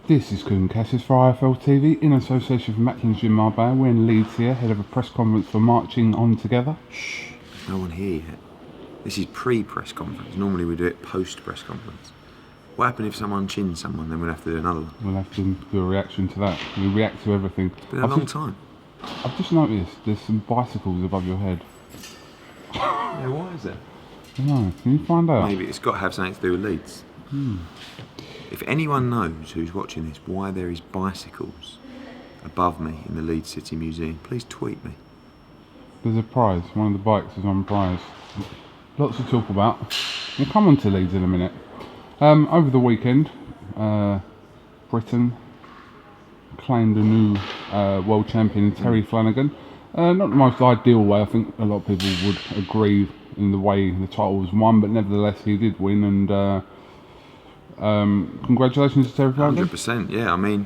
This is KUGAN CASSIUS for IFL TV in association with Macklin's Gym Marbella. We're in Leeds here, ahead of a press conference for Marching On Together. Shh, no one here yet. This is pre-press conference. Normally we do it post-press conference. What happened if someone chins someone? Then we'll have to do another one. We'll have to do a reaction to that. We react to everything. It's been a long time. I've just noticed there's some bicycles above your head. Yeah, why is that? I don't know. Can you find out? Maybe it's got to have something to do with Leeds. If anyone knows who's watching this why there is bicycles above me in the Leeds City Museum, please tweet me. There's a prize. One of the bikes is on prize. Lots to talk about. We'll come on to Leeds in a minute. Over the weekend, Britain claimed a new world champion, Terry Flanigan. Not the most ideal way. I think a lot of people would agree in the way the title was won, but nevertheless he did win, and congratulations to Terry Flanigan. 100%, yeah. I mean,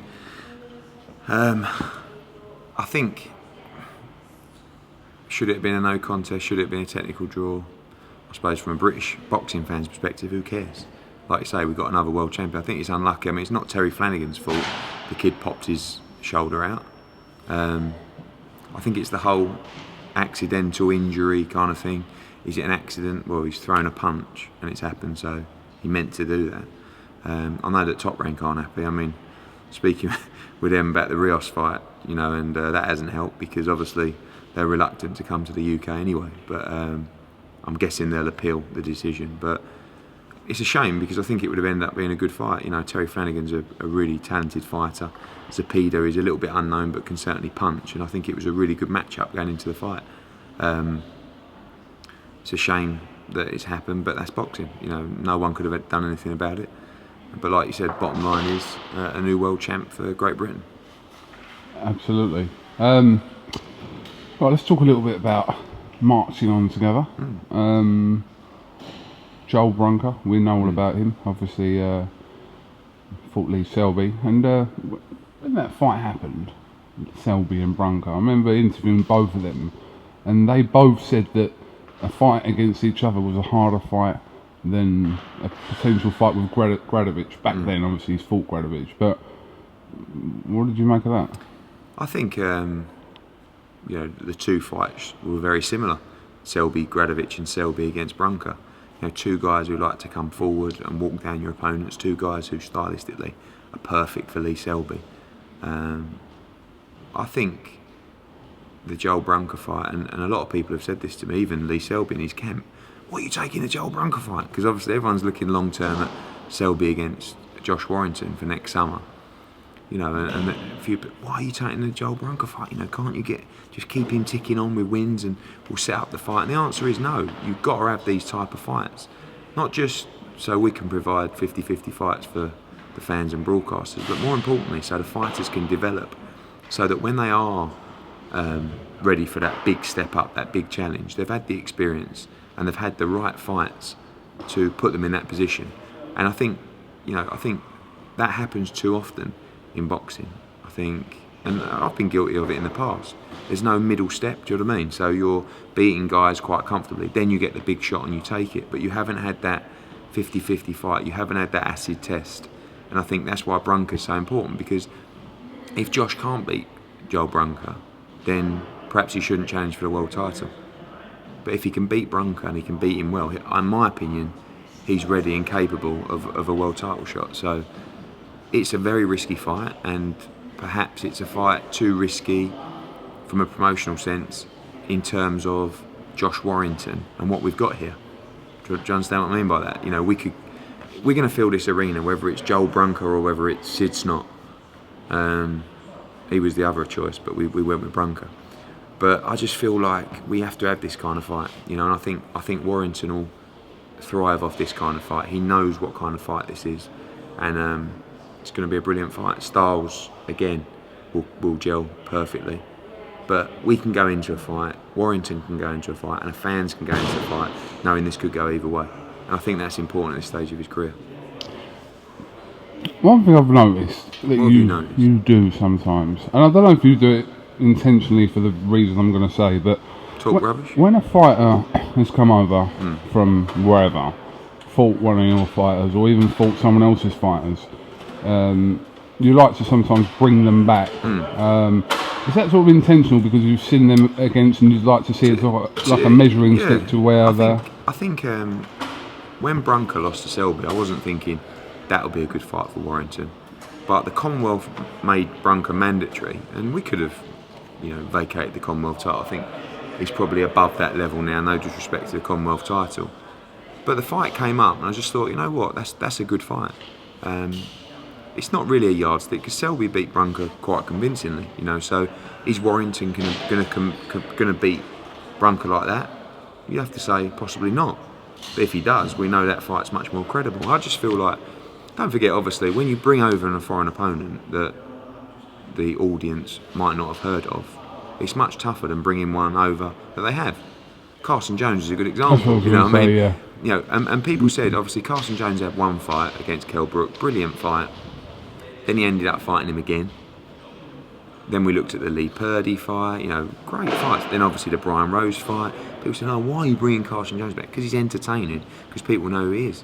I think, should it have been a no contest, should it have been a technical draw? I suppose from a British boxing fan's perspective, who cares? Like you say, we've got another world champion. I think it's unlucky. I mean, it's not Terry Flanigan's fault. The kid popped his shoulder out. I think it's the whole accidental injury kind of thing. Is it an accident? Well, he's thrown a punch and it's happened, so he meant to do that. I know that Top Rank aren't happy. I mean, speaking with them about the RIOS fight, you know, and that hasn't helped because obviously they're reluctant to come to the UK anyway. But I'm guessing they'll appeal the decision. But it's a shame because I think it would have ended up being a good fight. You know, Terry Flanigan's a really talented fighter. Zapida is a little bit unknown but can certainly punch, and I think it was a really good matchup going into the fight. It's a shame that it's happened, but that's boxing. You know, no one could have done anything about it. But like you said, bottom line is a new world champ for Great Britain. Absolutely. Right, let's talk a little bit about marching on together. Joel Brunker, we know all about him. Obviously, fought Lee Selby, and when that fight happened, Selby and Brunker, I remember interviewing both of them, and they both said that a fight against each other was a harder fight than a potential fight with Gradovic. Back then, obviously, he's fought Gradovic, but what did you make of that? I think you know, the two fights were very similar. Selby, Gradovic, and Selby against Brunker. You know, two guys who like to come forward and walk down your opponents. Two guys who stylistically are perfect for Lee Selby. I think the Joel Brunker fight, and a lot of people have said this to me, even Lee Selby in his camp, what are you taking the Joel Brunker fight? Because obviously everyone's looking long term at Selby against Josh Warrington for next summer. You know, and a few, why are you taking the Joel Brunker fight? You know, can't you just keep him ticking on with wins and we'll set up the fight? And the answer is no. You've got to have these type of fights. Not just so we can provide 50-50 fights for the fans and broadcasters, but more importantly, so the fighters can develop, so that when they are ready for that big step up, that big challenge, they've had the experience and they've had the right fights to put them in that position. And I think, you know, that happens too often in boxing. I think, and I've been guilty of it in the past, there's no middle step, do you know what I mean? So you're beating guys quite comfortably, then you get the big shot and you take it, but you haven't had that 50-50 fight, you haven't had that acid test. And I think that's why Brunker's so important, because if Josh can't beat Joel Brunker, then perhaps he shouldn't challenge for the world title. But if he can beat Brunker and he can beat him well, in my opinion, he's ready and capable of a world title shot. So it's a very risky fight, and perhaps it's a fight too risky from a promotional sense in terms of Josh Warrington and what we've got here. Do you understand what I mean by that? You know, we're going to fill this arena, whether it's Joel Brunker or whether it's Sid Snott. He was the other choice, but we went with Brunker. But I just feel like we have to have this kind of fight, you know, and I think Warrington will thrive off this kind of fight. He knows what kind of fight this is, and it's going to be a brilliant fight. Styles, again, will gel perfectly. But we can go into a fight, Warrington can go into a fight, and the fans can go into a fight knowing this could go either way. And I think that's important at this stage of his career. One thing I've noticed that you do sometimes, and I don't know if you do it intentionally for the reason I'm going to say, but talk rubbish. When a fighter has come over from wherever, fought one of your fighters or even fought someone else's fighters, you like to sometimes bring them back. Is that sort of intentional because you've seen them against and you'd like to see it like a measuring stick to where I think when Brunker lost to Selby, I wasn't thinking that'll be a good fight for Warrington. But the Commonwealth made Brunker mandatory, and we could have, vacated the Commonwealth title. I think he's probably above that level now, no disrespect to the Commonwealth title. But the fight came up, and I just thought, you know what, that's a good fight. It's not really a yardstick because Selby beat Brunker quite convincingly, So is Warrington going to beat Brunker like that? You have to say possibly not. But if he does, we know that fight's much more credible. I just feel like, don't forget, obviously, when you bring over a foreign opponent that the audience might not have heard of, it's much tougher than bringing one over that they have. Carson Jones is a good example. And people said, obviously, Carson Jones had one fight against Kell Brook, brilliant fight. Then he ended up fighting him again. Then we looked at the Lee Purdy fight, great fights. Then obviously the Brian Rose fight. People said, why are you bringing Carson Jones back? Because he's entertaining, because people know who he is.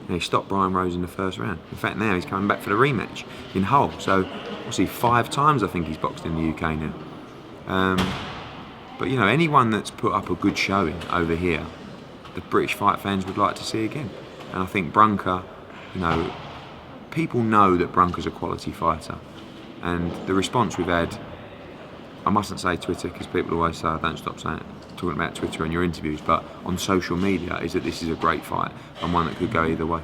He stopped Brian Rose in the first round. In fact, now he's coming back for the rematch in Hull. So, obviously 5 times I think he's boxed in the UK now. But anyone that's put up a good showing over here, the British fight fans would like to see again. And I think Brunker, people know that Brunker's a quality fighter. And the response we've had, I mustn't say Twitter because people always say, don't stop saying it, talking about Twitter in your interviews, but on social media, is that this is a great fight and one that could go either way.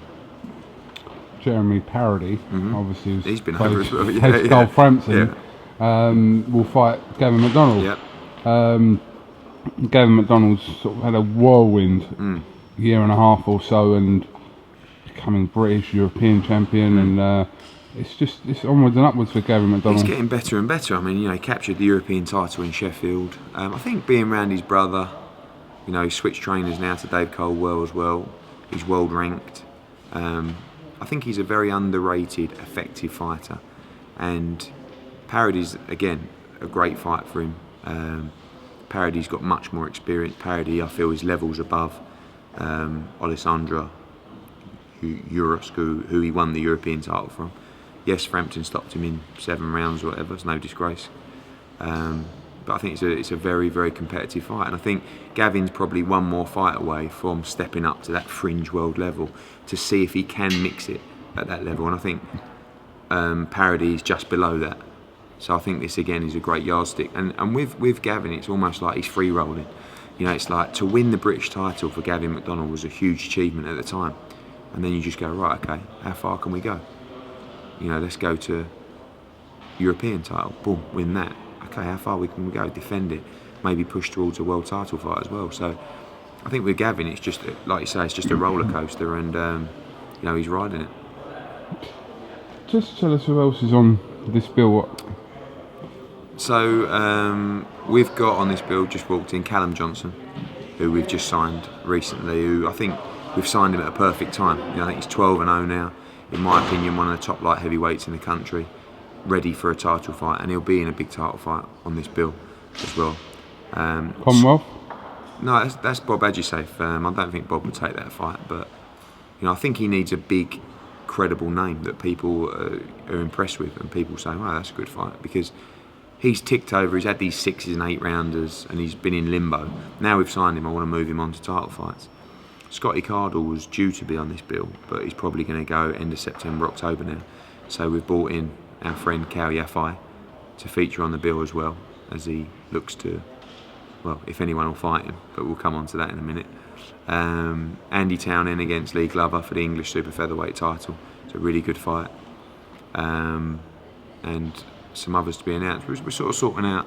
Jeremy Parody, obviously, he's been over as well. Frampton, will fight Gavin McDonnell. Gavin McDonnell's sort of had a whirlwind year and a half or so, and becoming British, European champion, and it's onwards and upwards for Gavin McDonnell. He's getting better and better. I mean, he captured the European title in Sheffield. I think being around his brother, he switched trainers now to Dave Coldwell as well. He's world ranked. I think he's a very underrated, effective fighter. And Parody's, again, a great fight for him. Parody's got much more experience. Parody, I feel, is levels above Alessandro Uros, who he won the European title from. Yes, Frampton stopped him in 7 rounds or whatever, it's no disgrace. But I think it's a very, very competitive fight. And I think Gavin's probably one more fight away from stepping up to that fringe world level to see if he can mix it at that level. And I think Parody is just below that. So I think this, again, is a great yardstick. And with Gavin, it's almost like he's free-rolling. It's like to win the British title for Gavin McDonnell was a huge achievement at the time. And then you just go, right, okay, how far can we go? Let's go to European title, boom, win that. Okay, how far can we go? Defend it, maybe push towards a world title fight as well. So I think with Gavin, it's just, like you say, it's just a roller coaster, and he's riding it. Just tell us who else is on this bill. So we've got on this bill, just walked in, Callum Johnson, who we've just signed recently, who I think we've signed him at a perfect time. I think he's 12-0 now. In my opinion, one of the top light heavyweights in the country, ready for a title fight, and he'll be in a big title fight on this bill as well. Commonwealth? No, that's Bob Adjusafe. I don't think Bob would take that fight, but I think he needs a big, credible name that people are impressed with, and people say, "Wow, that's a good fight," because he's ticked over. He's had these 6s and 8 rounders, and he's been in limbo. Now we've signed him. I want to move him on to title fights. Scotty Cardle was due to be on this bill, but he's probably going to go end of September, October now. So we've brought in our friend Cal Yafai to feature on the bill as well, as he looks to, well, if anyone will fight him, but we'll come on to that in a minute. Andy Townend against Lee Glover for the English super featherweight title. It's a really good fight. And some others to be announced. We're sort of sorting out,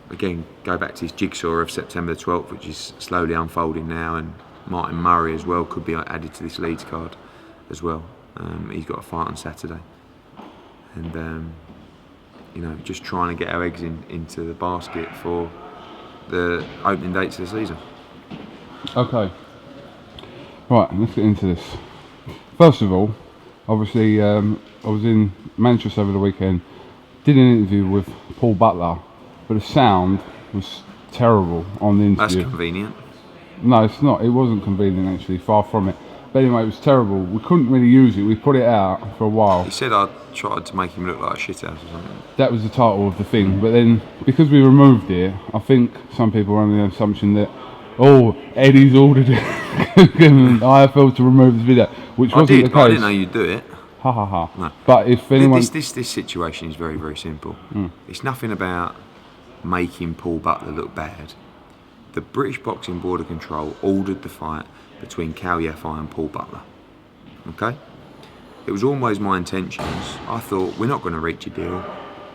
again, go back to his jigsaw of September the 12th, which is slowly unfolding now, and Martin Murray as well could be added to this Leeds card as well. He's got a fight on Saturday. And, just trying to get our eggs into the basket for the opening dates of the season. Okay. Right, let's get into this. First of all, obviously, I was in Manchester over the weekend, did an interview with Paul Butler, but the sound was terrible on the interview. That's convenient. No, it's not. It wasn't convenient, actually. Far from it. But anyway, it was terrible. We couldn't really use it. We put it out for a while. He said I tried to make him look like a shithouse or something. That was the title of the thing. But then, because we removed it, I think some people are under the assumption that, oh, Eddie's ordered IFL to remove this video, which wasn't the case. I didn't know you'd do it. Ha ha ha. No. But if anyone... This situation is very, very simple. It's nothing about making Paul Butler look bad. The British Boxing Board of Control ordered the fight between Yafai and Paul Butler. Okay? It was always my intentions. I thought, we're not going to reach a deal.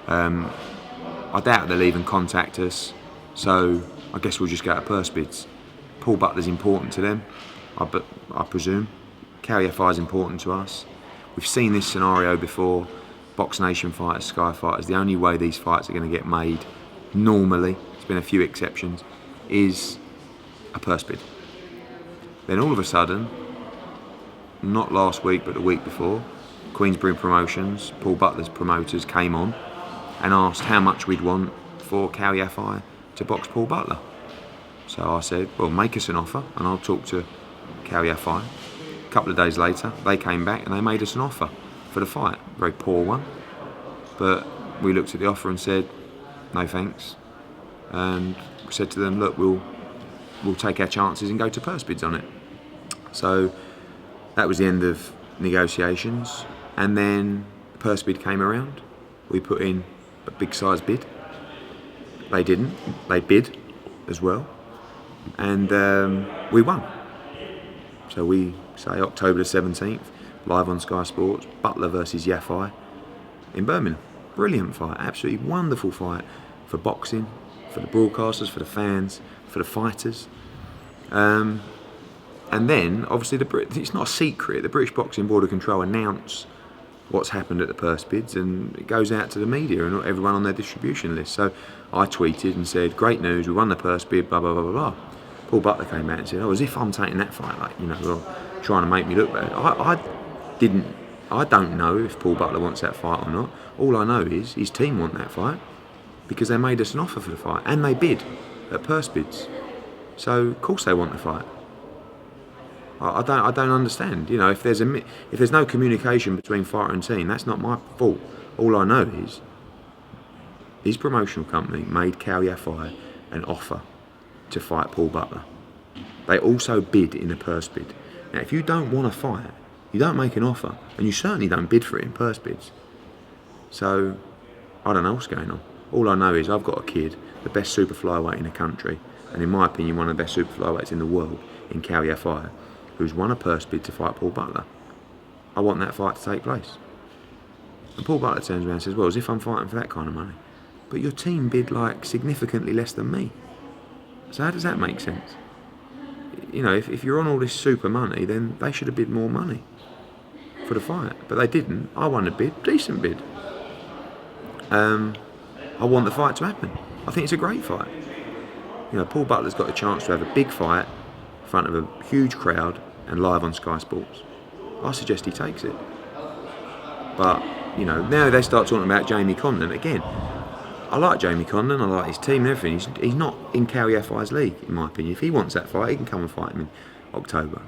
I doubt they'll even contact us. So I guess we'll just go to purse bids. Paul Butler's important to them, I presume. Yafai is important to us. We've seen this scenario before. BoxNation fighters, Sky fighters. The only way these fights are going to get made, normally, there's been a few exceptions, is a purse bid. Then all of a sudden, not last week but the week before, Queensbury Promotions, Paul Butler's promoters, came on and asked how much we'd want for Yafai to box Paul Butler. So I said, well, make us an offer and I'll talk to Yafai. A couple of days later, they came back and they made us an offer for the fight. Very poor one. But we looked at the offer and said, no thanks. And we said to them, look, we'll take our chances and go to purse bids on it. So that was the end of negotiations. And then the purse bid came around. We put in a big size bid. They didn't. They bid as well. And we won. So we say October the 17th, live on Sky Sports, Butler versus Yafai in Birmingham. Brilliant fight, absolutely wonderful fight for boxing, for the broadcasters, for the fans, for the fighters. And then, obviously, it's not a secret. The British Boxing Board of Control announce what's happened at the purse bids, and it goes out to the media and everyone on their distribution list. So I tweeted and said, great news, we won the purse bid, blah, blah, blah, blah, blah. Paul Butler came out and said, oh, as if I'm taking that fight, like, you know, well, trying to make me look bad. I don't know if Paul Butler wants that fight or not. All I know is his team want that fight because they made us an offer for the fight and they bid at purse bids. So of course they want the fight. I don't understand. You know, if there's no communication between fighter and team, that's not my fault. All I know is his promotional company made Yafai an offer to fight Paul Butler. They also bid in a purse bid. Now, if you don't want to fight, you don't make an offer, and you certainly don't bid for it in purse bids. So, I don't know what's going on. All I know is I've got a kid, the best super flyweight in the country, and in my opinion, one of the best super flyweights in the world, in Yafai, who's won a purse bid to fight Paul Butler. I want that fight to take place. And Paul Butler turns around and says, well, as if I'm fighting for that kind of money. But your team bid like significantly less than me. So how does that make sense? You know, if you're on all this super money, then they should have bid more money for the fight. But they didn't. I won a bid, decent bid. I want the fight to happen. I think it's a great fight. You know, Paul Butler's got a chance to have a big fight in front of a huge crowd and live on Sky Sports. I suggest he takes it. But, you know, now they start talking about Jamie Condon again. I like Jamie Condon, I like his team and everything. He's not in Yafai's league, in my opinion. If he wants that fight, he can come and fight him in October.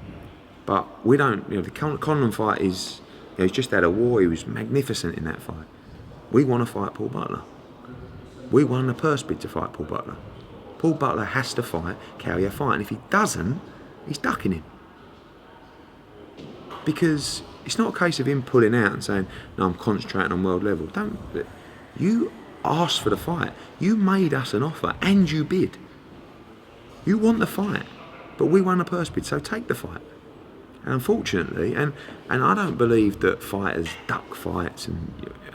But we don't, you know, the Condon fight is, you know, he's just had a war, he was magnificent in that fight. We want to fight Paul Butler. We won a purse bid to fight Paul Butler. Paul Butler has to fight Yafai, and if he doesn't, he's ducking him. Because it's not a case of him pulling out and saying, no, I'm concentrating on world level. You asked for the fight. You made us an offer and you bid. You want the fight, but we won a purse bid, so take the fight. And unfortunately, and I don't believe that fighters duck fights,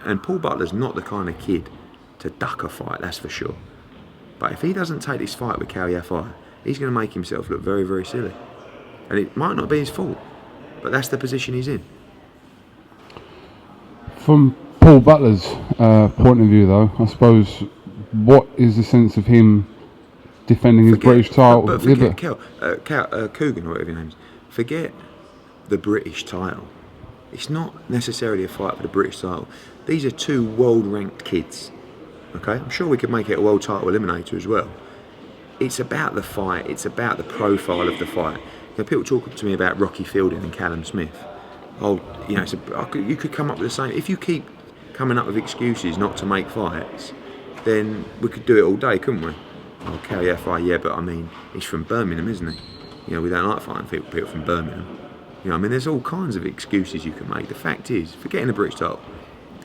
and Paul Butler's not the kind of kid to duck a fight, that's for sure. But if he doesn't take this fight with Yafai, he's going to make himself look very, very silly. And it might not be his fault, but that's the position he's in. From Paul Butler's point of view, though, I suppose, what is the sense of him defending his British title? But forget KUGAN, or whatever your name is. Forget the British title. It's not necessarily a fight for the British title. These are two world-ranked kids. Okay, I'm sure we could make it a world title eliminator as well. it's about the fight. It's about the profile of the fight. People talk to me about Rocky Fielding and Callum Smith. You could come up with the same. If you keep coming up with excuses not to make fights, then we could do it all day, couldn't we? Oh, Yafai, yeah, but I mean, he's from Birmingham, isn't he? We don't like fighting people from Birmingham. There's all kinds of excuses you can make. The fact is, for getting a British title,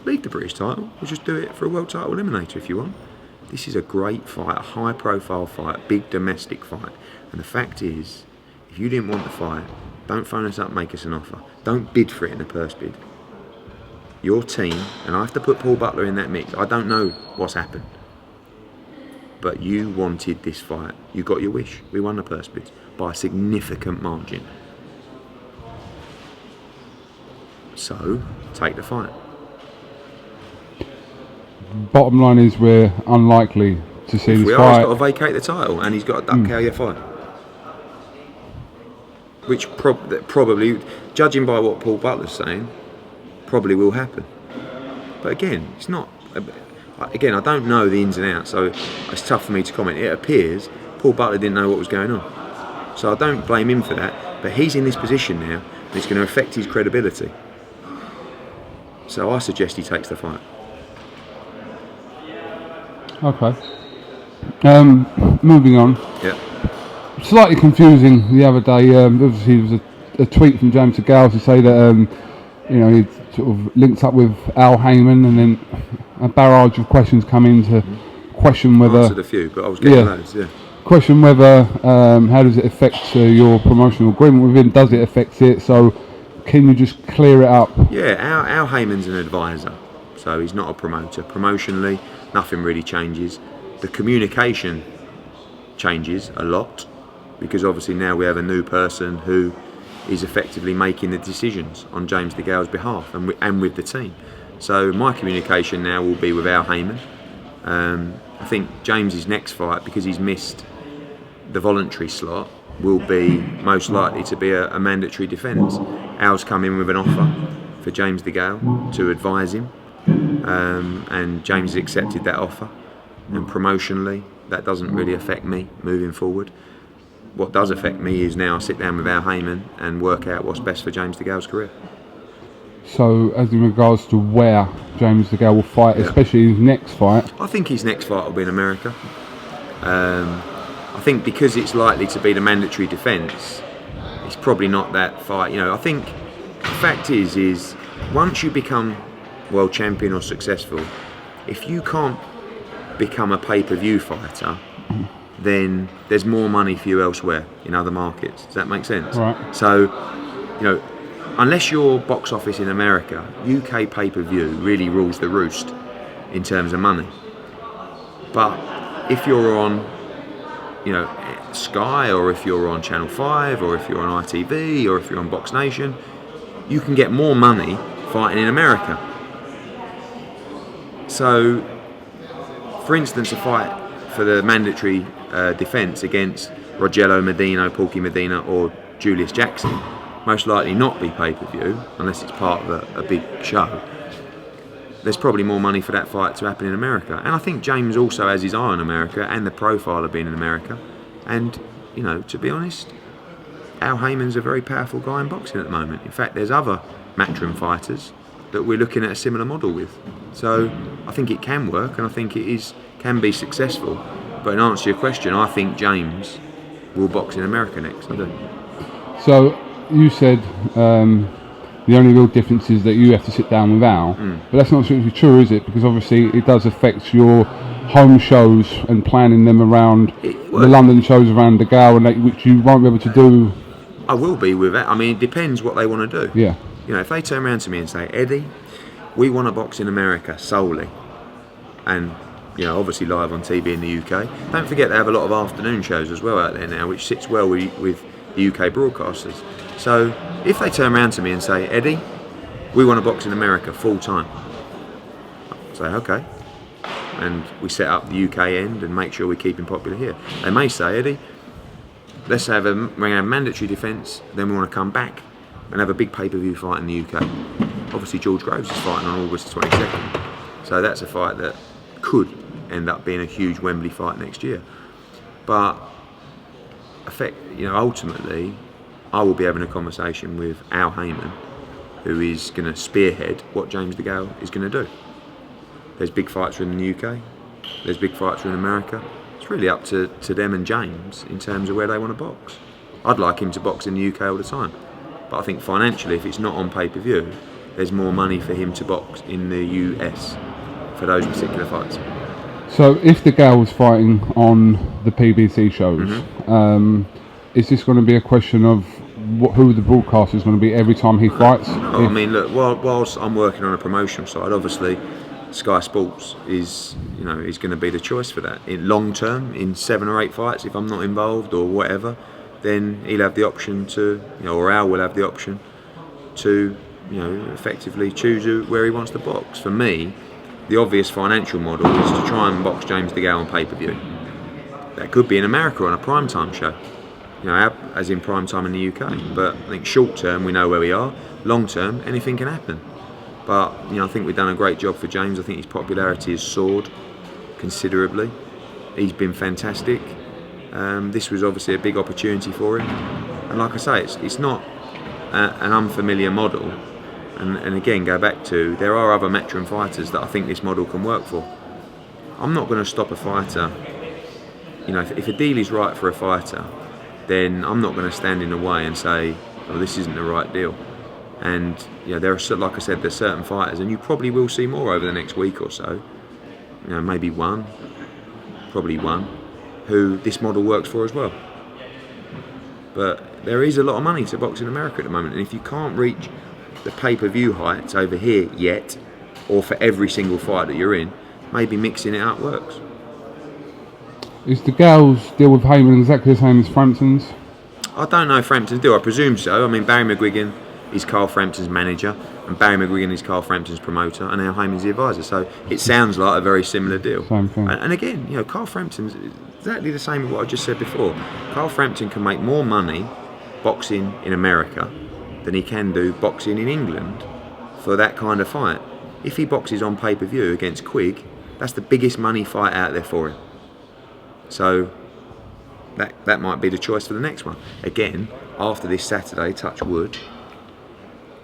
leave the British title, we'll just do it for a world title eliminator if you want. This is a great fight, a high profile fight, big domestic fight. And the fact is, if you didn't want the fight, don't phone us up, make us an offer. Don't bid for it in the purse bid. Your team, and I have to put Paul Butler in that mix, I don't know what's happened. But you wanted this fight. You got your wish. We won the purse bids by a significant margin. So, take the fight. Bottom line is we're unlikely to see this fight. He's got to vacate the title and he's got to duck Yafai. Which probably, judging by what Paul Butler's saying, probably will happen. But again, it's not. Again, I don't know the ins and outs, so it's tough for me to comment. It appears Paul Butler didn't know what was going on. So I don't blame him for that. But he's in this position now, and it's going to affect his credibility. So I suggest he takes the fight. Okay. Moving on. Yeah. Slightly confusing the other day. Obviously, there was a tweet from James DeGALE to say that he sort of linked up with Al Haymon, and then a barrage of questions come in to question whether. I answered a few, but I was getting loads. Yeah. Question whether how does it affect your promotional agreement with him? Does it affect it? So, can you just clear it up? Yeah, Al Haymon's an advisor, so he's not a promoter. Promotionally, nothing really changes. The communication changes a lot, because obviously now we have a new person who is effectively making the decisions on James DeGale's behalf and with the team. So my communication now will be with Al Haymon. I think James's next fight, because he's missed the voluntary slot, will be most likely to be a mandatory defence. Al's come in with an offer for James DeGale to advise him, and James has accepted that offer. And promotionally, that doesn't really affect me moving forward. What does affect me is now I sit down with Al Haymon and work out what's best for James DeGale's career. So, as in regards to where James DeGale will fight, especially his next fight? I think his next fight will be in America. I think because it's likely to be the mandatory defence, it's probably not that fight. I think the fact is once you become world champion or successful, if you can't become a pay-per-view fighter, then there's more money for you elsewhere in other markets. Does that make sense? Right. So, unless you're box office in America, UK pay-per-view really rules the roost in terms of money. But if you're on, Sky, or if you're on Channel 5, or if you're on ITV, or if you're on BoxNation, you can get more money fighting in America. So, for instance, a fight for the mandatory defence against Rogelio Medina, Porky Medina, or Julius Jackson most likely not be pay-per-view unless it's part of a big show. There's probably more money for that fight to happen in America, and I think James also has his eye on America and the profile of being in America. And to be honest, Al Haymon's a very powerful guy in boxing at the moment. In fact, there's other matchroom fighters that we're looking at a similar model with. So I think it can work, and I think it can be successful. But in answer to your question, I think James will box in America next. I do. So you said the only real difference is that you have to sit down with Al, but that's not strictly true, is it? Because obviously it does affect your home shows and planning them around the London shows around DeGale, and which you won't be able to do. I will be with it. I mean, it depends what they want to do. Yeah. If they turn around to me and say, Eddie, we want to box in America solely, and obviously live on TV in the UK. Don't forget they have a lot of afternoon shows as well out there now, which sits well with the UK broadcasters. So if they turn around to me and say, Eddie, we want to box in America full time, I say, okay. And we set up the UK end and make sure we keep him popular here. They may say, Eddie, let's have a mandatory defence, then we want to come back and have a big pay-per-view fight in the UK. Obviously George Groves is fighting on August 22nd. So that's a fight that could end up being a huge Wembley fight next year. But ultimately, I will be having a conversation with Al Haymon, who is going to spearhead what James DeGALE is going to do. There's big fights in the UK, there's big fights in America. It's really up to them and James in terms of where they want to box. I'd like him to box in the UK all the time, but I think financially, if it's not on pay-per-view, there's more money for him to box in the US for those particular fights. So if DeGALE was fighting on the PBC shows, is this going to be a question of who the broadcaster is going to be every time he fights? No, I mean, look, whilst I'm working on a promotional side, obviously Sky Sports is going to be the choice for that. In long term, in 7 or 8 fights, if I'm not involved or whatever, then he'll have the option to, or Al will have the option to, effectively choose where he wants to box. For me, the obvious financial model is to try and box James DeGALE on pay-per-view. That could be in America on a primetime show, as in primetime in the UK. But I think short term, we know where we are. Long term, anything can happen. But I think we've done a great job for James. I think his popularity has soared considerably. He's been fantastic. This was obviously a big opportunity for him. And like I say, it's not an unfamiliar model. And again, go back to, there are other Matchroom fighters that I think this model can work for. I'm not going to stop a fighter. If a deal is right for a fighter, then I'm not going to stand in the way and say, oh, this isn't the right deal. And there are, like I said, there's certain fighters, and you probably will see more over the next week or so. Maybe probably one, who this model works for as well. But there is a lot of money to box in America at the moment, and if you can't reach the pay-per-view heights over here yet, or for every single fight that you're in, maybe mixing it up works. Is DeGale's deal with Haymon exactly the same as Frampton's? I don't know Frampton's deal, I presume so. I mean, Barry McGuigan is Carl Frampton's manager, and Barry McGuigan is Carl Frampton's promoter, and now Haymon's the advisor, so it sounds like a very similar deal. Same thing. And again, Carl Frampton's exactly the same as what I just said before. Carl Frampton can make more money boxing in America than he can do boxing in England for that kind of fight. If he boxes on pay-per-view against Quigg, that's the biggest money fight out there for him. So that might be the choice for the next one. Again, after this Saturday, touch wood,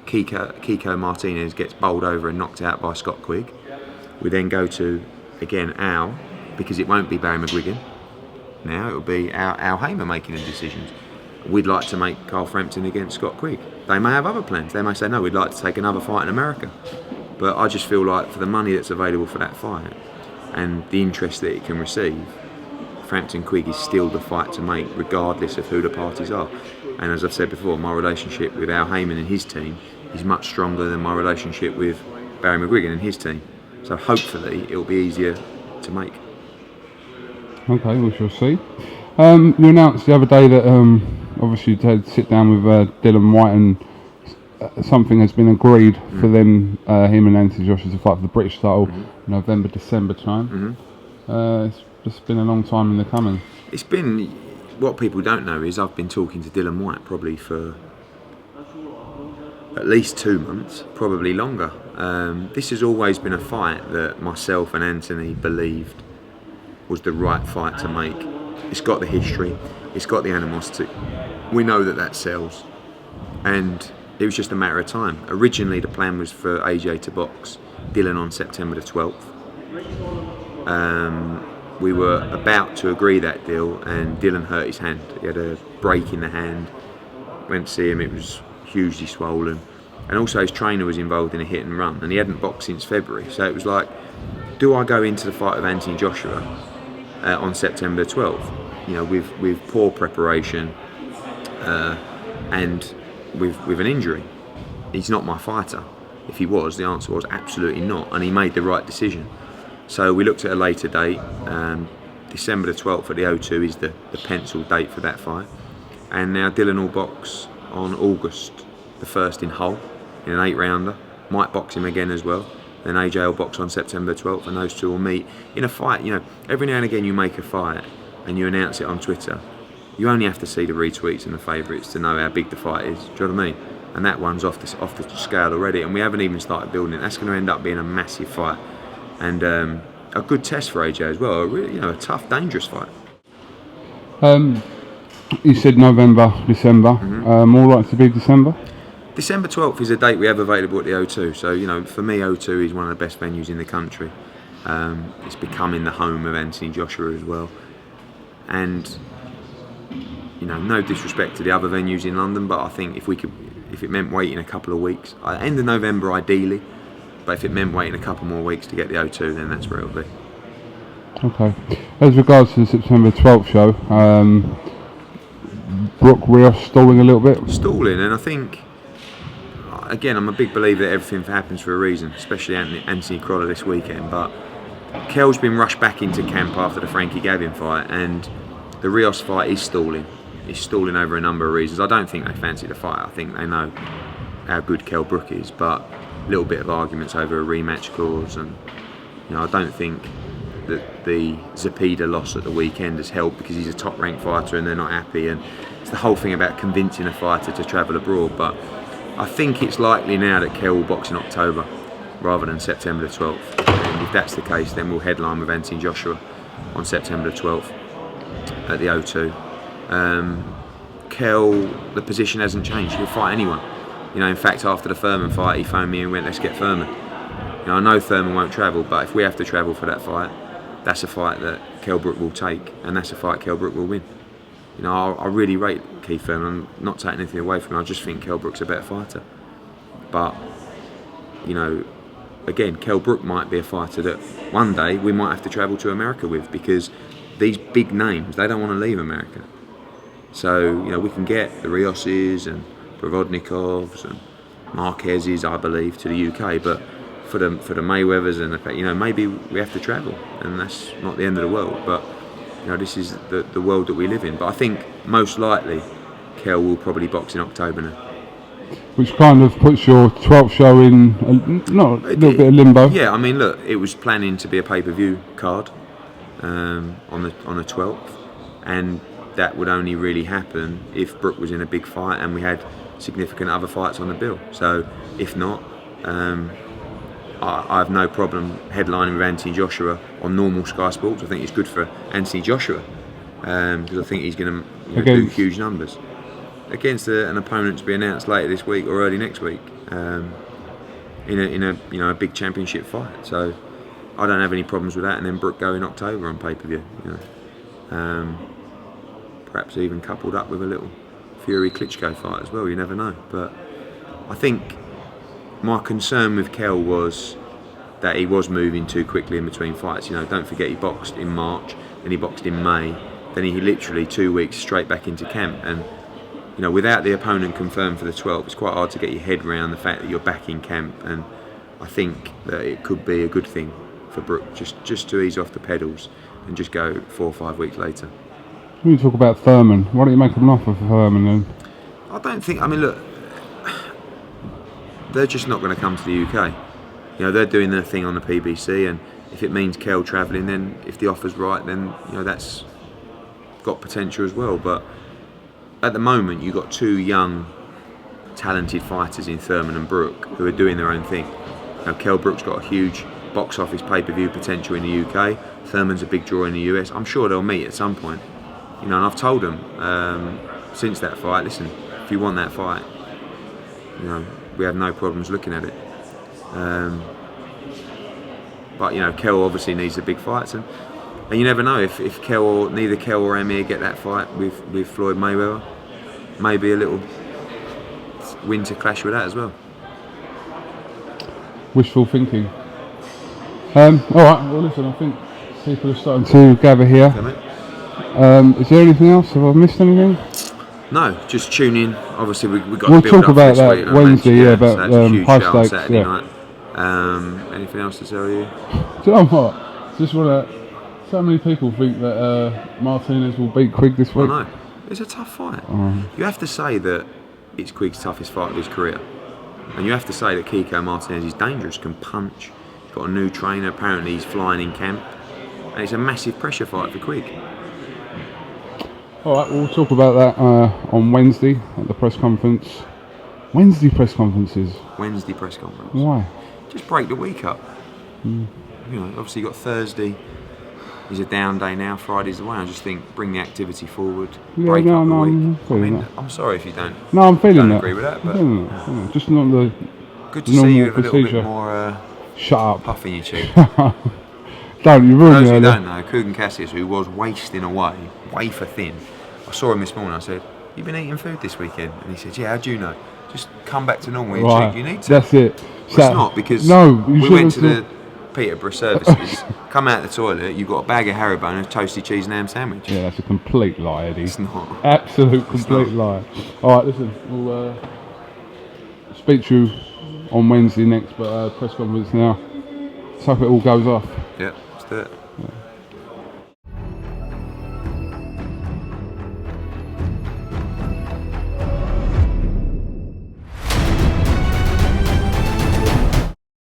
Kiko Martinez gets bowled over and knocked out by Scott Quigg. We then go to, again, Al, because it won't be Barry McGuigan. Now it will be Al Haymon making the decisions. We'd like to make Carl Frampton against Scott Quigg. They may have other plans. They may say, no, we'd like to take another fight in America. But I just feel like for the money that's available for that fight and the interest that it can receive, Frampton Quigg is still the fight to make, regardless of who the parties are. And as I've said before, my relationship with Al Haymon and his team is much stronger than my relationship with Barry McGuigan and his team. So hopefully it'll be easier to make. Okay, we shall see. You announced the other day that obviously you had to sit down with Dylan White, and something has been agreed for them, him and Anthony Joshua, to fight for the British title November, December time. It's just been a long time in the coming. It's been, what people don't know is I've been talking to Dylan White probably for at least 2 months, probably longer. This has always been a fight that myself and Anthony believed was the right fight to make. It's got the history, it's got the animosity. We know that sells, and it was just a matter of time. Originally the plan was for AJ to box Dylan on September the 12th. We were about to agree that deal, and Dylan hurt his hand. He had a break in the hand. Went to see him, it was hugely swollen, and also his trainer was involved in a hit and run, and he hadn't boxed since February. So it was like, do I go into the fight with Anthony Joshua on September 12th, with poor preparation and with an injury? He's not my fighter. If he was, the answer was absolutely not, and he made the right decision. So we looked at a later date. December the 12th at the O2 is the pencil date for that fight, and now Dylan will box on August the 1st in Hull in an 8-rounder. Might box him again as well. Then AJ will box on September 12th, and those two will meet in a fight. Every now and again you make a fight and you announce it on Twitter. You only have to see the retweets and the favourites to know how big the fight is. Do you know what I mean? And that one's off the scale already, and we haven't even started building it. That's going to end up being a massive fight, and a good test for AJ as well. A really, a tough, dangerous fight. You said November, December. More likely to be December. December 12th is a date we have available at the O2. So, you know, for me, O2 is one of the best venues in the country. It's becoming the home of Anthony Joshua as well. And, you know, no disrespect to the other venues in London, but I think if it meant waiting a couple of weeks, end of November ideally, but if it meant waiting a couple more weeks to get the O2, then that's where it'll be. Okay. As regards to the September 12th show, Brook, RIOS stalling a little bit? Stalling, and I think, again, I'm a big believer that everything happens for a reason, especially Anthony Crolla this weekend, but Kel's been rushed back into camp after the Frankie Gavin fight, and the RIOS fight is stalling. It's stalling over a number of reasons. I don't think they fancy the fight. I think they know how good Kell Brook is, but a little bit of arguments over a rematch clause, and you know, I don't think that the Zepeda loss at the weekend has helped because he's a top-ranked fighter and they're not happy, and it's the whole thing about convincing a fighter to travel abroad. But I think it's likely now that Kell will box in October rather than September the 12th, and if that's the case, then we'll headline with Anthony Joshua on September the 12th at the O2. Kell, the position hasn't changed. He'll fight anyone. You know, in fact, after the Thurman fight, he phoned me and went, "Let's get Thurman." You know, I know Thurman won't travel, but if we have to travel for that fight, that's a fight that Kell Brook will take, and that's a fight Kell Brook will win. You know, I really rate Keith Thurman. I'm not taking anything away from him. I just think Kell Brook's a better fighter. But, you know, again, Kell Brook might be a fighter that one day we might have to travel to America with, because these big names, they don't want to leave America. So, you know, we can get the Rioses and Provodnikovs and Marquez's, I believe, to the UK, but for the Mayweathers and the, you know, maybe we have to travel, and that's not the end of the world. But you know, this is the world that we live in. But I think most likely Kell will probably box in October now. Which kind of puts your 12th show in a little bit of limbo. Yeah, I mean, look, it was planning to be a pay-per-view card on the 12th, and that would only really happen if Brook was in a big fight and we had significant other fights on the bill. So if not, I have no problem headlining with Anthony Joshua on normal Sky Sports. I think it's good for Anthony Joshua because I think he's going to do huge numbers against an opponent to be announced later this week or early next week in a big championship fight. So I don't have any problems with that. And then Brook go in October on pay-per-view. You know, perhaps even coupled up with a little Fury Klitschko fight as well. You never know. But I think my concern with Kell was that he was moving too quickly in between fights. You know, don't forget he boxed in March, then he boxed in May, then he literally 2 weeks straight back into camp. And you know, without the opponent confirmed for the 12th, it's quite hard to get your head around the fact that you're back in camp. And I think that it could be a good thing for Brook just to ease off the pedals and just go 4 or 5 weeks later. When you talk about Thurman, why don't you make an offer for Thurman then? I don't think. I mean, look, they're just not going to come to the UK. You know, they're doing their thing on the PBC, and if it means Kell travelling, then if the offer's right, then you know that's got potential as well. But at the moment, you've got two young, talented fighters in Thurman and Brook who are doing their own thing. You know, Kell Brook's got a huge box office pay-per-view potential in the UK. Thurman's a big draw in the US. I'm sure they'll meet at some point. You know, and I've told them since that fight, listen, if you want that fight, you know, we have no problems looking at it. But you know, Kell obviously needs the big fights, and you never know if neither Kell or Amir get that fight with Floyd Mayweather, maybe a little winter clash with that as well. Wishful thinking. All right. Well, listen, I think people are starting to gather here. Okay, is there anything else? Have I missed anything? No, just tune in. Obviously, we got. We'll to build talk up about this that week, Wednesday. About high stakes. Saturday night. Anything else to tell you? Do you know what? Just want to. So many people think that Martinez will beat Quigg this week. I know. It's a tough fight. You have to say that it's Quigg's toughest fight of his career, and you have to say that Kiko Martinez is dangerous, can punch. He's got a new trainer. Apparently, he's flying in camp, and it's a massive pressure fight for Quigg. All right, we'll talk about that on Wednesday at the press conference. Wednesday press conferences. Why? Just break the week up. You know, obviously you got Thursday. is a down day now. Friday's the one. I just think bring the activity forward. Yeah, break no, up the no, week. I'm feeling that. I'm sorry if you don't. No, I'm feeling don't that. agree with that, but Yeah, just not the. Good to normal see you with a little procedure. bit more Shut up. puff in your cheek. Don't you For ruin those who it? don't know, KUGAN CASSIUS, who was wasting away, wafer thin. I saw him this morning. I said, "You've been eating food this weekend?" And he said, "Yeah. How do you know? Just come back to normal. Your cheek. You need to." That's it. Well, it's not, because we went to the Peterborough services, come out the toilet, you've got a bag of Haribo and a toasted cheese and ham sandwich. Yeah, that's a complete lie, Eddie. It's not. Absolute complete lie. Alright, listen, we'll speak to you on Wednesday next, but press conference now. Let's hope it all goes off. Yeah, let's do it.